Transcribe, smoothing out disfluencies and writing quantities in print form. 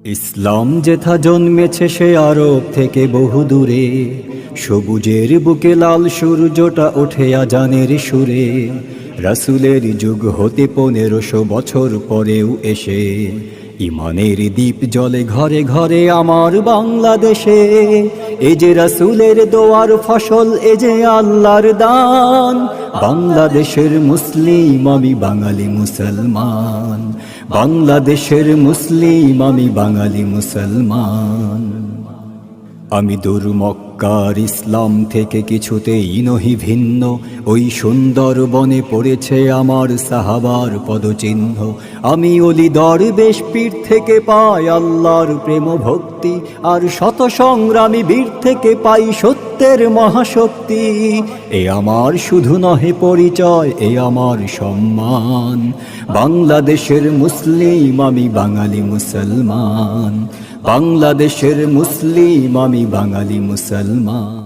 ইসলাম যেথা জন্মেছে সে আরব থেকে বহু দূরে, সবুজের বুকে লাল সূর্যটা ওঠে আজানের সুরে। রাসূলের যুগ হতে 1500 বছর পরেও এসে ইমানের দীপ জ্বলে ঘরে ঘরে আমার বাংলাদেশে। এই যে রাসূলের দোয়ার ফসল, এই যে আল্লাহর দান। বাংলাদেশের মুসলিম আমি বাঙালি মুসলমান, বাংলাদেশের মুসলিম আমি বাঙালি মুসলমান। আমি দূর মক্কার ইসলাম থেকে কিছুতেই নহি ভিন্ন, ওই সুন্দর বনে পড়েছে আমার সাহাবার পদচিহ্ন। আমি অলি দরবেশ পীর থেকে পাই আল্লাহর প্রেম ভক্তি, আর শত সংগ্রামী বীর থেকে পাই সত্যের মহাশক্তি। এ আমার শুধু নহে পরিচয়, এ আমার সম্মান। বাংলাদেশের মুসলিম আমি বাঙালি মুসলমান, বাংলাদেশের মুসলিম আমি বাঙালি মুসলমান।